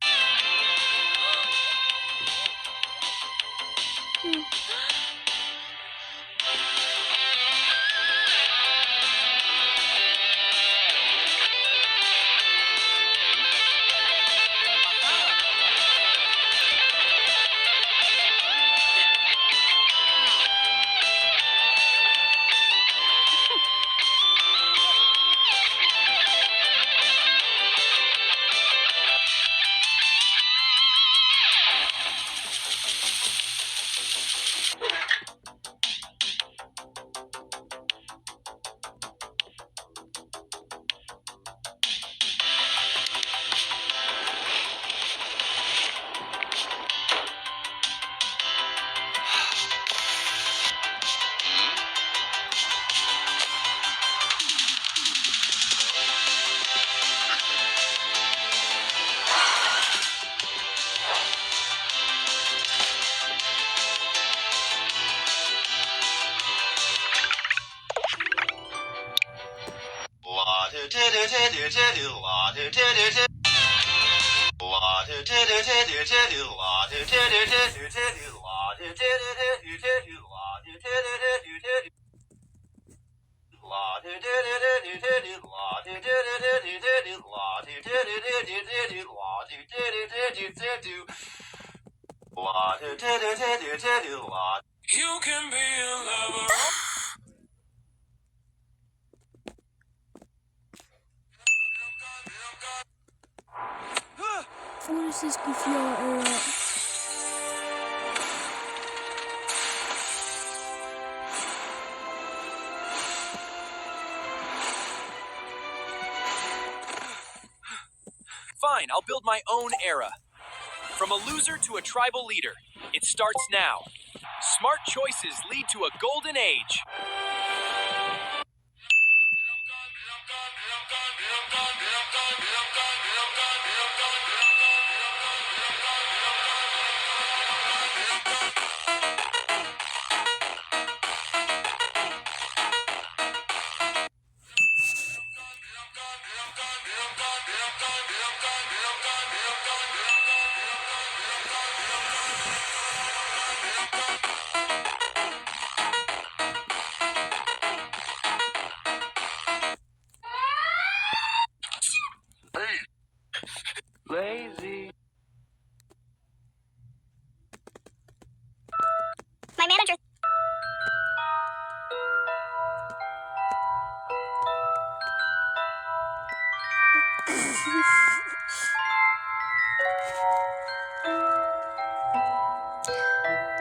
You can be a lover. What is this goofy era? Fine, I'll build my own era. From a loser to a tribal leader. It starts now. Smart choices lead to a golden age. Lazy. My manager.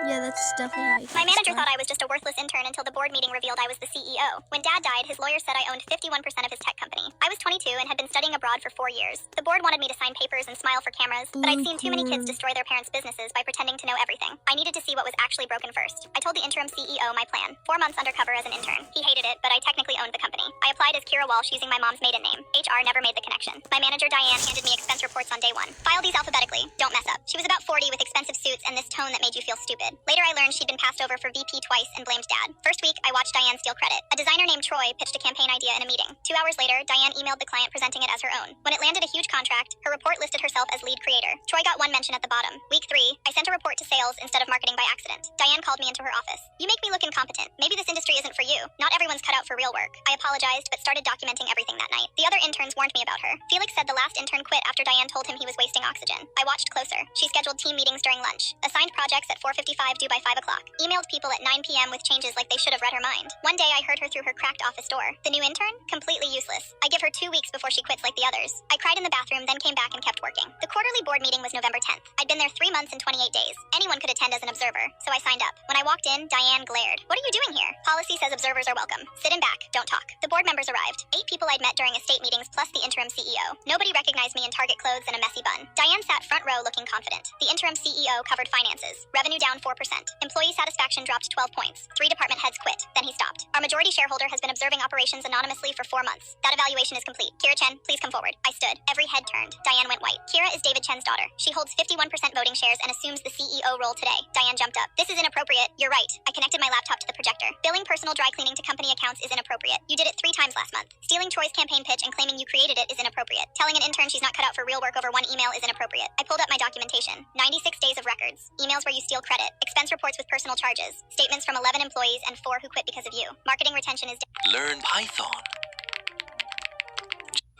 Yeah, that's definitely how you My manager thought I was just a worthless intern until the board meeting revealed I was the CEO. When Dad died, his lawyer said I owned 51% of his tech company. I was 22 and had been studying abroad for 4 years. The board wanted me to sign papers and smile for cameras, but I'd seen too many kids destroy their parents' businesses by pretending to know everything. I needed to see what was actually broken first. I told the interim CEO my plan. 4 months undercover as an intern. He hated created it, but I technically owned the company. I applied as Kira Walsh using my mom's maiden name. HR never made the connection. My manager, Diane, handed me expense reports on day one. File these alphabetically. Don't mess up. She was about 40 with expensive suits and this tone that made you feel stupid. Later, I learned she'd been passed over for VP twice and blamed Dad. First week, I watched Diane steal credit. A designer named Troy pitched a campaign idea in a meeting. 2 hours later, Diane emailed the client presenting it as her own. When it landed a huge contract, her report listed herself as lead creator. Troy got one mention at the bottom. Week 3, I sent a report to sales instead of marketing by accident. Diane called me into her office. You make me look incompetent. Maybe this industry isn't for you. Not everyone's cut out for real work. I apologized, but started documenting everything that night. The other interns warned me about her. Felix said the last intern quit after Diane told him he was wasting oxygen. I watched closer. She scheduled team meetings during lunch. Assigned projects at 4:55 due by 5 o'clock. Emailed people at 9 p.m. with changes like they should have read her mind. One day I heard her through her cracked office door. The new intern? Completely useless. I give her 2 weeks before she quits like the others. I cried in the bathroom, then came back and kept working. The quarterly board meeting was November 10th. I'd been there 3 months and 28 days. Anyone could attend as an observer, so I signed up. When I walked in, Diane glared. What are you doing here? Policy says observers are welcome. Sit in back, don't talk. The board members arrived. 8 people I'd met during estate meetings plus the interim CEO. Nobody recognized me in Target clothes and a messy bun. Diane sat front row looking confident. The interim CEO covered finances. Revenue down 4%. Employee satisfaction dropped 12 points. 3 department heads quit. Then he stopped. Our majority shareholder has been observing operations anonymously for 4 months. That evaluation is complete. Kira Chen, please come forward. I stood. Every head turned. Diane went white. Kira is David Chen's daughter. She holds 51% voting shares and assumes the CEO role today. Diane jumped up. This is inappropriate. You're right. I connected my laptop to the projector. Billing personal dry cleaning to company accounts is inappropriate. You did it 3 times last month. Stealing Troy's campaign pitch and claiming you created it is inappropriate. Telling an intern she's not cut out for real work over 1 email is inappropriate. I pulled up my documentation. 96 days of records. Emails where you steal credit. Expense reports with personal charges. Statements from 11 employees and 4 who quit because of you. Marketing retention is Learn Python.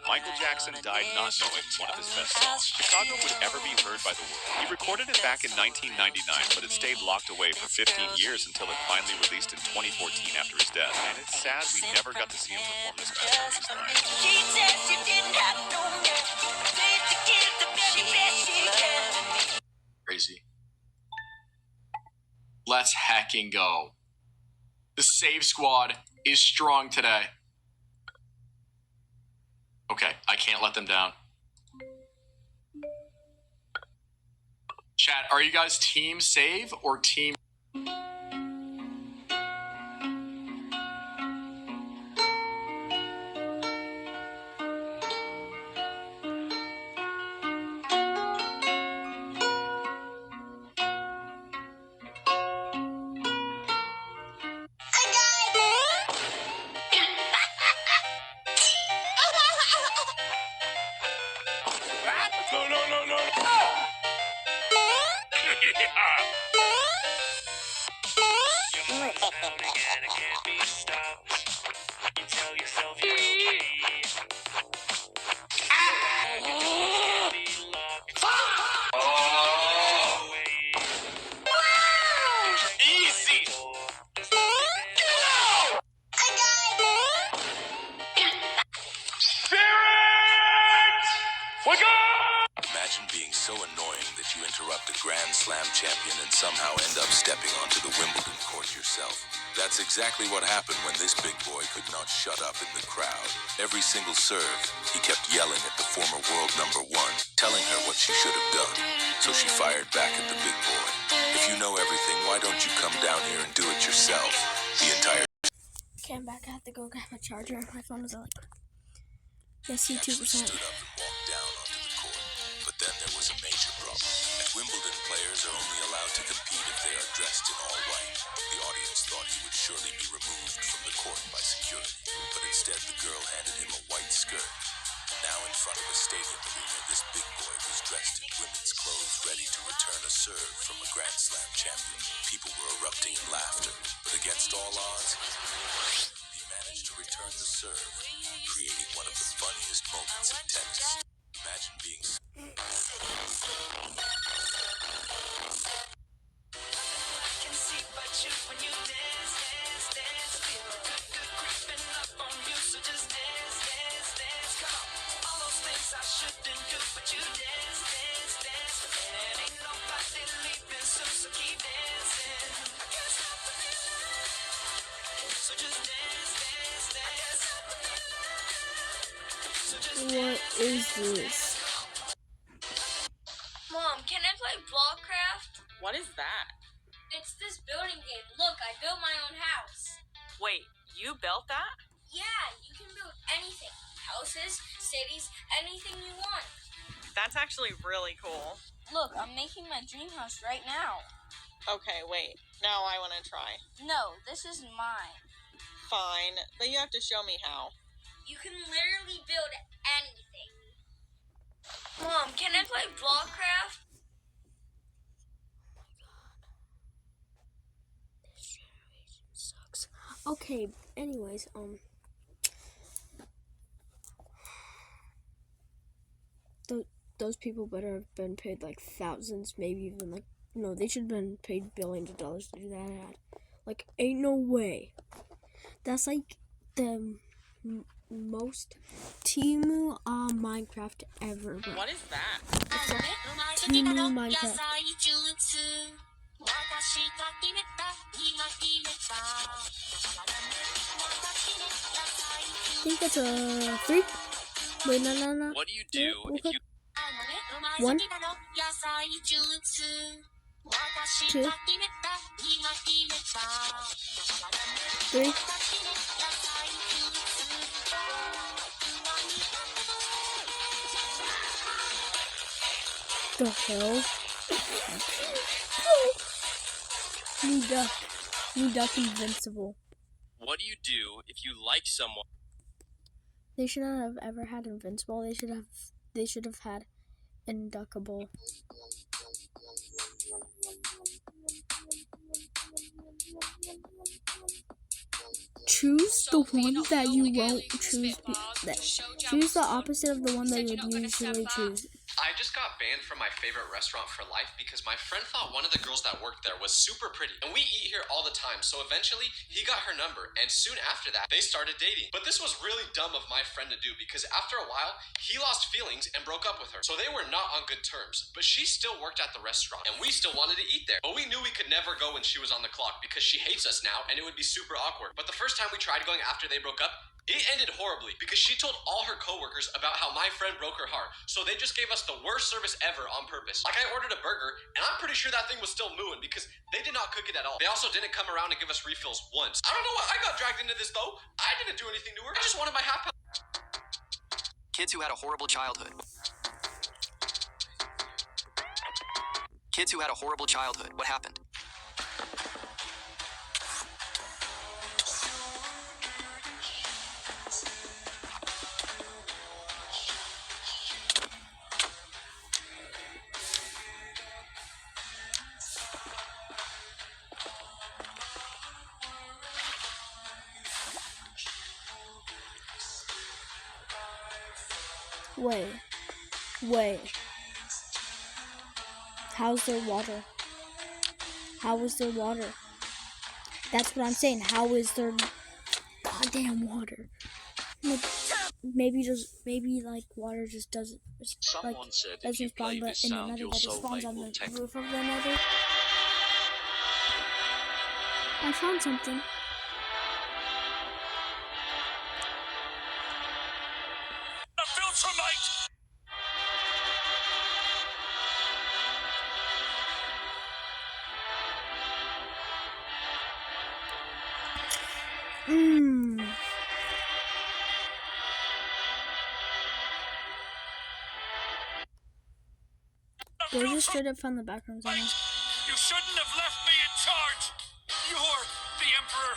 Michael Jackson died not knowing one of his best songs, Chicago, would ever be heard by the world. He recorded it back in 1999, but it stayed locked away for 15 years until it finally released in 2014 after his death. And it's sad we never got to see him perform this masterpiece live. Crazy. Let's hecking go. The save squad is strong today. Okay, I can't let them down. Chat, are you guys team save or team... Imagine being so annoying that you interrupt a Grand Slam champion and somehow end up stepping onto the Wimbledon court yourself. That's exactly what happened when this big boy could not shut up in the crowd. Every single serve, he kept yelling at the former world #1, telling her what she should have done. So she fired back at the big boy. If you know everything, why don't you come down here and do it yourself? The entire... Came back, I had to go grab a charger. My phone was like, yes, 2%. Stood up and walked down onto the court. But then there was a major problem. At Wimbledon, players are only allowed to compete if they are dressed in all white. The audience thought he would surely be removed from the court by security. But instead, the girl handed him a white skirt. Now in front of a stadium arena, this big boy was dressed in women's clothes, ready to return a serve from a Grand Slam champion. People were erupting in laughter, but against all odds, he managed to return the serve, creating one of the funniest moments in tennis. Imagine being... What is this? Mom, can I play Blockcraft? What is that? It's this building game. Look, I built my own house. Wait, you You built that? Yeah, you can build anything. Houses, cities, anything you want. That's actually really cool. Look, I'm making my dream house right now. Okay, wait. Now I want to try. No, this is mine. Fine, but you have to show me how. You can literally build anything. Mom, can I play Blockcraft? Sucks. Okay, anyways, those people better have been paid like thousands, maybe even like, no, they should have been paid billions of dollars to do that ad. Like, ain't no way. That's like the most Timu Minecraft ever. Bro. What is that? It's like Timu Minecraft. I think that's a 3. Wait, no. What do you do if you... 1, 2, 3. The hell? New duck invincible. What do you do if you like someone? They should not have ever had invincible. They should have had induckable. Choose the one that you won't choose. Choose the opposite of the one that you would usually choose. I just got banned from my favorite restaurant for life because my friend thought one of the girls that worked there was super pretty. And we eat here all the time, so eventually he got her number, and soon after that, they started dating. But this was really dumb of my friend to do because after a while, he lost feelings and broke up with her. So they were not on good terms, but she still worked at the restaurant, and we still wanted to eat there. But we knew we could never go when she was on the clock because she hates us now, and it would be super awkward. But the first time we tried going after they broke up, it ended horribly because she told all her coworkers about how my friend broke her heart. So they just gave us the worst service ever on purpose. Like, I ordered a burger, and I'm pretty sure that thing was still mooing because they did not cook it at all. They also didn't come around to give us refills once. I don't know what I got dragged into this, though. I didn't do anything to her. I just wanted my half pound. Kids who had a horrible childhood. Kids who had a horrible childhood. What happened? Wait. How's their water? How is their water? That's what I'm saying. How is their goddamn water? Like, maybe like water just doesn't like doesn't spawn, but in another that it spawns on the roof of the nether. I found something. They just straight up found the back rooms. You shouldn't have left me in charge. You're the Emperor.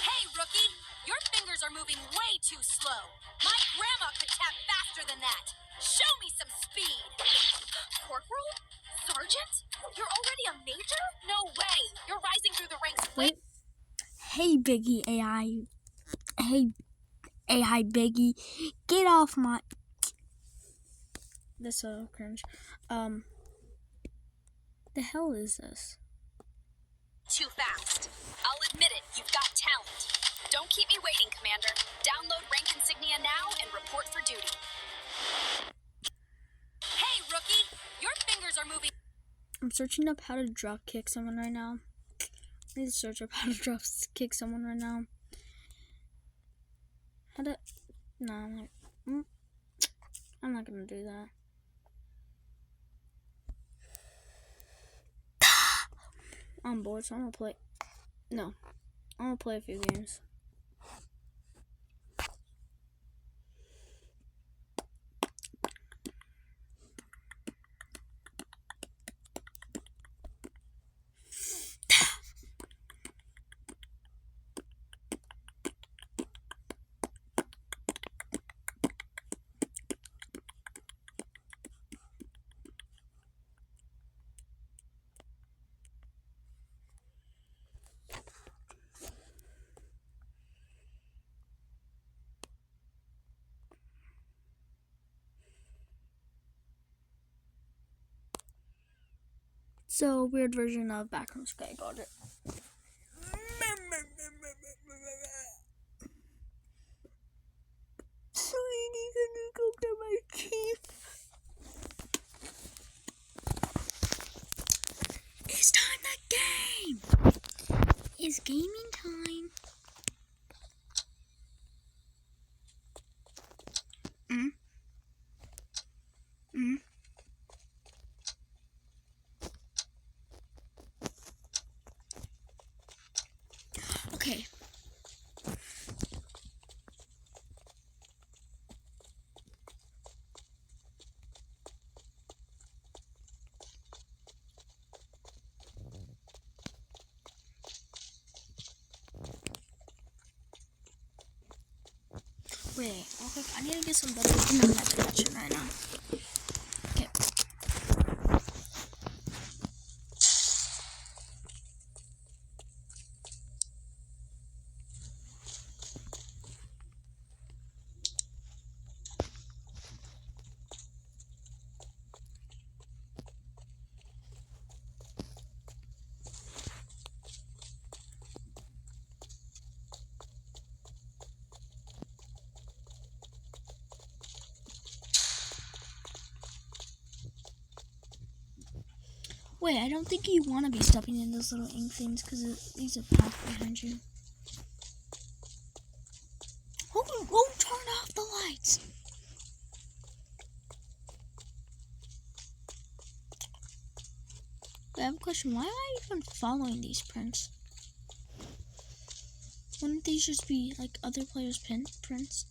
Hey, rookie! Your fingers are moving way too slow. My grandma could tap faster than that. Show me some speed. Corporal? Sergeant? You're already a major? No way. You're rising through the ranks. Wait. Hey, Biggie AI. Hey, AI Biggie. Get off my... This is so cringe. The hell is this? Too fast. I'll admit it, you've got talent. Don't keep me waiting, Commander. Download rank insignia now and report for duty. Hey, rookie! Your fingers are moving... I'm searching up how to drop kick someone right now. I need to search up how to drop kick someone right now. How to... No, I'm not gonna do that. I'm bored, so I'm gonna play. No, I'm gonna play a few games. So, weird version of Backroom Sky, got it. Sweetie, can you go get my teeth? It's time to game! It's gaming time. Okay. Wait, real quick, I need to get some better internet connection right now. Okay. Wait, I don't think you want to be stepping in those little ink things because these are path behind you. Oh, turn off the lights. I have a question. Why am I even following these prints? Wouldn't these just be like other players' prints?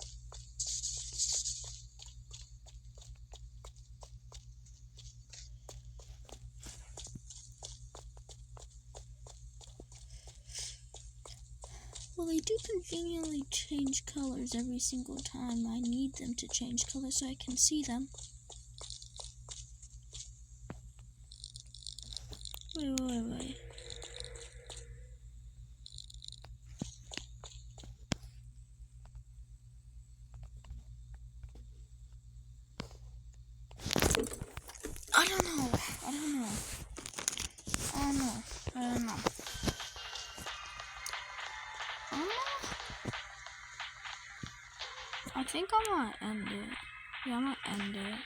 Well, they do conveniently change colors every single time I need them to change colors so I can see them. Wait. I don't know. I think I'm gonna end it. Yeah, I'm gonna end it.